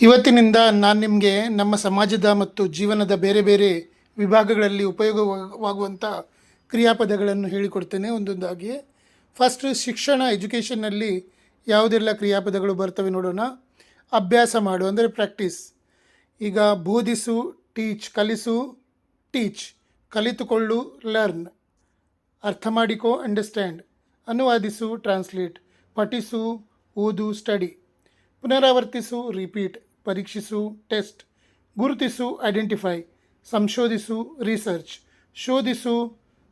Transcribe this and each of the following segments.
ಇವತ್ತಿನಿಂದ ನಾನು ನಿಮಗೆ ನಮ್ಮ ಸಮಾಜದ ಮತ್ತು ಜೀವನದ ಬೇರೆ ಬೇರೆ ವಿಭಾಗಗಳಲ್ಲಿ ಉಪಯೋಗವಾಗುವಂಥ ಕ್ರಿಯಾಪದಗಳನ್ನು ಹೇಳಿಕೊಡ್ತೇನೆ ಒಂದೊಂದಾಗಿ. ಫಸ್ಟ್ ಶಿಕ್ಷಣ ಎಜುಕೇಷನ್ನಲ್ಲಿ ಯಾವುದೆಲ್ಲ ಕ್ರಿಯಾಪದಗಳು ಬರ್ತವೆ ನೋಡೋಣ. ಅಭ್ಯಾಸ ಮಾಡು ಅಂದರೆ ಪ್ರಾಕ್ಟೀಸ್. ಈಗ ಬೋಧಿಸು ಟೀಚ್, ಕಲಿಸು ಟೀಚ್, ಕಲಿತುಕೊಳ್ಳು ಲರ್ನ್, ಅರ್ಥ ಮಾಡಿಕೋ ಅಂಡರ್ಸ್ಟ್ಯಾಂಡ್, ಅನುವಾದಿಸು ಟ್ರಾನ್ಸ್ಲೇಟ್, ಪಠಿಸು ಓದು ಸ್ಟಡಿ, ಪುನರಾವರ್ತಿಸು ರಿಪೀಟ್, ಪರೀಕ್ಷಿಸು ಟೆಸ್ಟ್, ಗುರುತಿಸು ಐಡೆಂಟಿಫೈ, ಸಂಶೋಧಿಸು ರಿಸರ್ಚ್, ಶೋಧಿಸು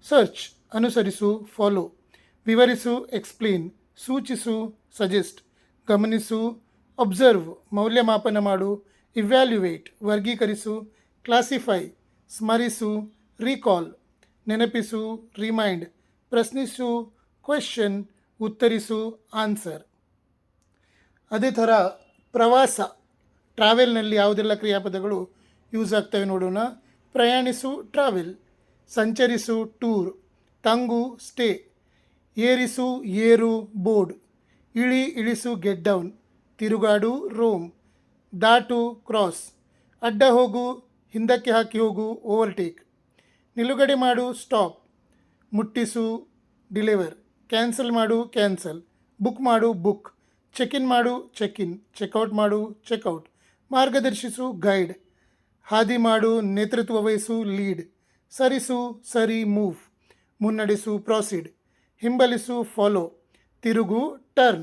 ಸರ್ಚ್, ಅನುಸರಿಸು ಫಾಲೋ, ವಿವರಿಸು ಎಕ್ಸ್ಪ್ಲೇನ್, ಸೂಚಿಸು ಸಜೆಸ್ಟ್, ಗಮನಿಸು ಅಬ್ಸರ್ವ್, ಮೌಲ್ಯಮಾಪನ ಮಾಡು ಇವ್ಯಾಲ್ಯುವೇಟ್, ವರ್ಗೀಕರಿಸು ಕ್ಲಾಸಿಫೈ, ಸ್ಮರಿಸು ರೀಕಾಲ್, ನೆನಪಿಸು ರಿಮೈಂಡ್, ಪ್ರಶ್ನಿಸು ಕ್ವೆಶ್ಚನ್, ಉತ್ತರಿಸು ಆನ್ಸರ್. ಅದೇ ಥರ ಪ್ರವಾಸ ಟ್ರಾವೆಲ್ನಲ್ಲಿ ಯಾವುದೆಲ್ಲ ಕ್ರಿಯಾಪದಗಳು ಯೂಸ್ ಆಗ್ತವೆ ನೋಡೋಣ. ಪ್ರಯಾಣಿಸು ಟ್ರಾವೆಲ್, ಸಂಚರಿಸು ಟೂರ್, ತಂಗು ಸ್ಟೇ, ಏರಿಸು ಏರು ಬೋರ್ಡ್, ಇಳಿಸು get down, ತಿರುಗಾಡು Rome, Daatu cross, ಅಡ್ಡ ಹೋಗು ಹಿಂದಕ್ಕೆ ಹಾಕಿ ಹೋಗು ಓವರ್ಟೇಕ್, ನಿಲುಗಡೆ ಮಾಡು ಸ್ಟಾಪ್, ಮುಟ್ಟಿಸು ಡಿಲಿವರ್, ಕ್ಯಾನ್ಸಲ್ ಮಾಡು ಕ್ಯಾನ್ಸಲ್, ಬುಕ್ ಮಾಡು ಬುಕ್, ಚೆಕ್ ಇನ್ ಮಾಡು ಚೆಕ್ ಇನ್, ಚೆಕ್ಔಟ್ ಮಾಡು ಚೆಕ್ಔಟ್, ಮಾರ್ಗದರ್ಶಿಸು ಗೈಡ್, ಹಾದಿ ಮಾಡು ನೇತೃತ್ವ ವಹಿಸು ಲೀಡ್, ಸರಿಸು ಸರಿ ಮೂವ್, ಮುನ್ನಡೆಸು ಪ್ರಾಸಿಡ್, ಹಿಂಬಲಿಸು ಫಾಲೋ, ತಿರುಗು ಟರ್ನ್.